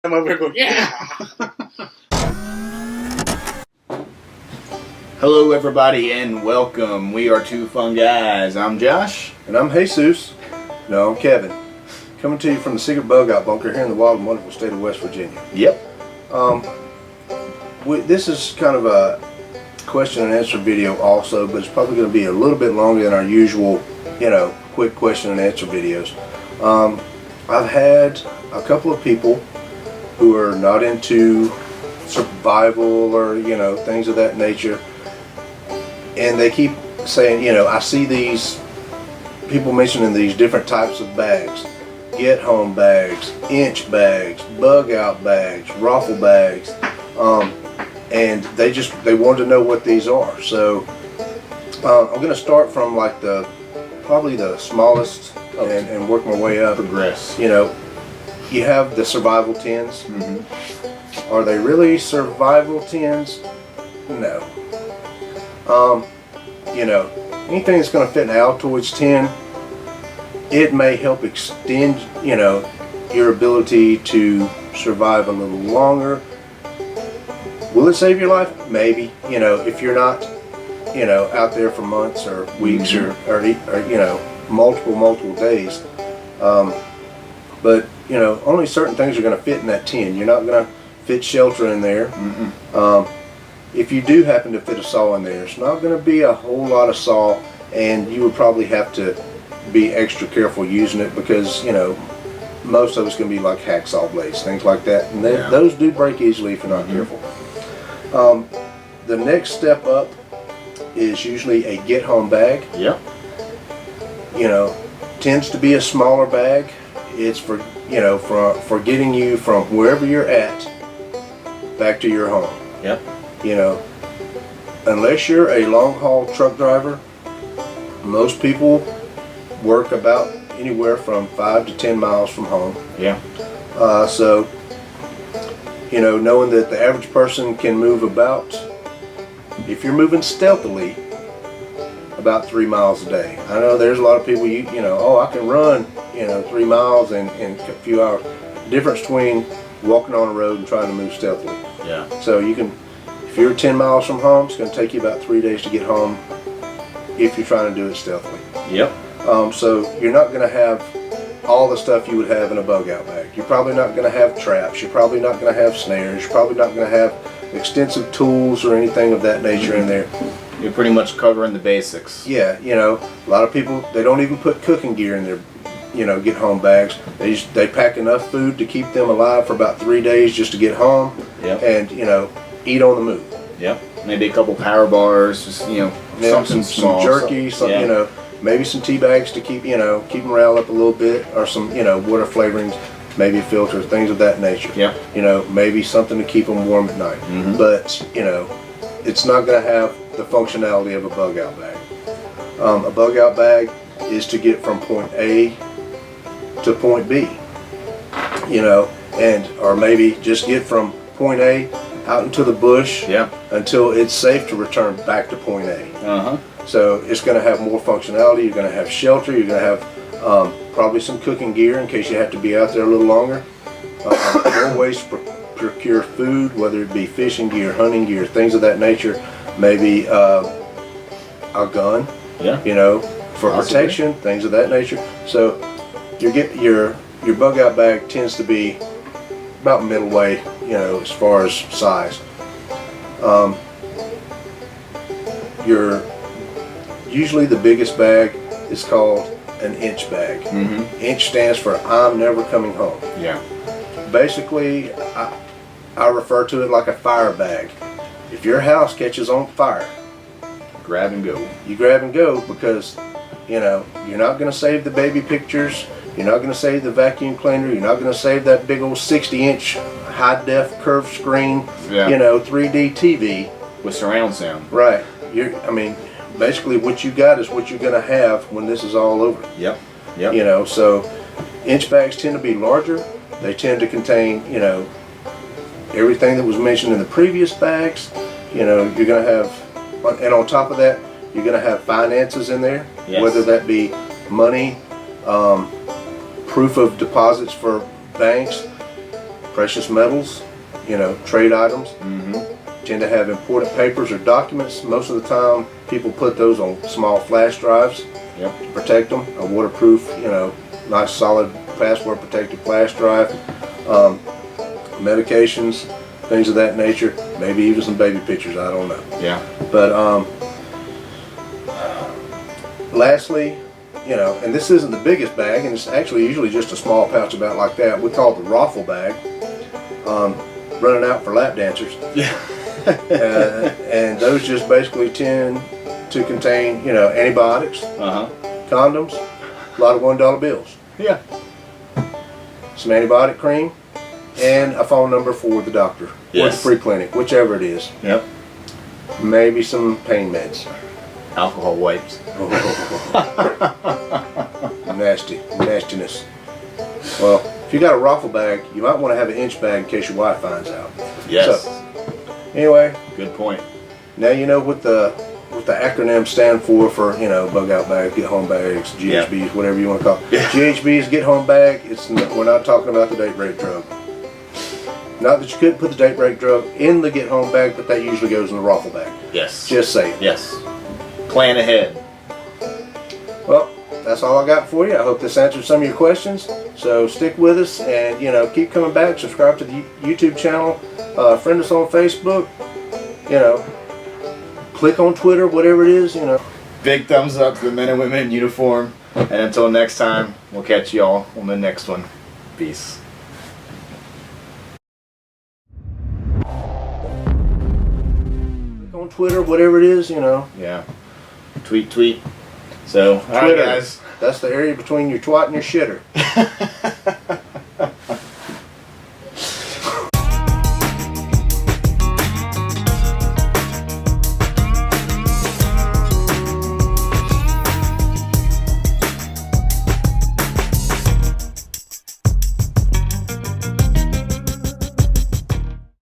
I'm over here going, yeah! Hello everybody and welcome. We are two fun guys. I'm Josh. And I'm Jesus. No, I'm Kevin. Coming to you from the secret bug out bunker here in the wild and wonderful state of West Virginia. Yep. This is kind of a question and answer video also, but it's probably going to be a little bit longer than our usual, quick question and answer videos. I've had a couple of people who are not into survival or, things of that nature. And they keep saying, I see these people mentioning these different types of bags. Get home bags, inch bags, bug out bags, raffle bags. And they wanted to know what these are. So I'm going to start from like probably the smallest and work my way up. Progress. You have the survival tins. Mm-hmm. Are they really survival tins? No. Anything that's going to fit in an Altoids tin, it may help extend, your ability to survive a little longer. Will it save your life? Maybe. If you're not, out there for months or weeks mm-hmm. or multiple days. But only certain things are going to fit in that tin. You're not going to fit shelter in there. Mm-hmm. If you do happen to fit a saw in there, it's not going to be a whole lot of saw, and you would probably have to be extra careful using it because, most of it's going to be like hacksaw blades, things like that. And those do break easily if you're not careful. The next step up is usually a get home bag. Yep. Tends to be a smaller bag. It's for, for getting you from wherever you're at back to your home. Yep. Unless you're a long haul truck driver, most people work about anywhere from 5 to 10 miles from home. Yeah. So, knowing that the average person can move about, if you're moving stealthily, about 3 miles a day. I know there's a lot of people, I can run, 3 miles in a few hours. Difference between walking on a road and trying to move stealthily. Yeah. So if you're 10 miles from home, it's going to take you about 3 days to get home if you're trying to do it stealthily. Yep. So you're not going to have all the stuff you would have in a bug out bag. You're probably not going to have traps. You're probably not going to have snares. You're probably not going to have extensive tools or anything of that nature in there. You're pretty much covering the basics. Yeah, a lot of people, they don't even put cooking gear in their, get home bags. They pack enough food to keep them alive for about 3 days just to get home. Yep. And, eat on the move. Yep. Maybe a couple power bars, just, something small. Some jerky, maybe some tea bags to keep morale up a little bit, or some, water flavorings, maybe a filter, things of that nature. Yep. Maybe something to keep them warm at night. Mm-hmm. But, it's not going to have the functionality of a bug out bag. A bug out bag is to get from point A to point B, or maybe just get from point A out into the bush until it's safe to return back to point A. Uh-huh. So it's going to have more functionality. You're going to have shelter. You're going to have probably some cooking gear in case you have to be out there a little longer. More ways to procure food, whether it be fishing gear, hunting gear, things of that nature. Maybe a gun, for protection, things of that nature. So your bug out bag tends to be about middle way, as far as size. Usually the biggest bag is called an inch bag. Mm-hmm. Inch stands for I'm never coming home. Yeah. Basically, I refer to it like a fire bag. If your house catches on fire, grab and go. You grab and go because, you're not going to save the baby pictures. You're not going to save the vacuum cleaner. You're not going to save that big old 60-inch high-def curved screen, 3D TV. With surround sound. Right. Basically what you got is what you're going to have when this is all over. Yep. So inch bags tend to be larger. They tend to contain, everything that was mentioned in the previous bags. You're going to have, and on top of that, you're going to have finances in there, whether that be money, proof of deposits for banks, precious metals, trade items. Mm-hmm. Tend to have important papers or documents. Most of the time, people put those on small flash drives Yep. to protect them. A waterproof, nice solid password protected flash drive. Medications, things of that nature. Maybe even some baby pictures. I don't know. Yeah. But lastly, and this isn't the biggest bag, and it's actually usually just a small pouch about like that. We call it the raffle bag. Running out for lap dancers. Yeah. And those just basically tend to contain, antibiotics, Uh-huh. condoms, a lot of $1 bills, Yeah. some antibiotic cream, and a phone number for the doctor or the Yes. free clinic, whichever it is. Yep. Maybe some pain meds. Alcohol wipes. Nastiness. Well, if you got a raffle bag, you might want to have an inch bag in case your wife finds out. Yes. So, anyway, Good point. now you know what the acronyms stand for bug out bags, get home bags, GHBs, whatever you want to call it. Yeah. GHBs, get home bag. We're not talking about the date break drug. Not that you couldn't put the date break drug in the get home bag, but that usually goes in the raffle bag. Yes. Just saying. Yes. Plan ahead. Well, that's all I got for you. I hope this answered some of your questions. So stick with us and keep coming back. Subscribe to the YouTube channel. Friend us on Facebook. Click on Twitter, whatever it is. Big thumbs up to the men and women in uniform. And until next time, we'll catch y'all on the next one. Peace. Click on Twitter, whatever it is. Yeah. Tweet. So, alright Twitter. guys. That's the area between your twat and your shitter.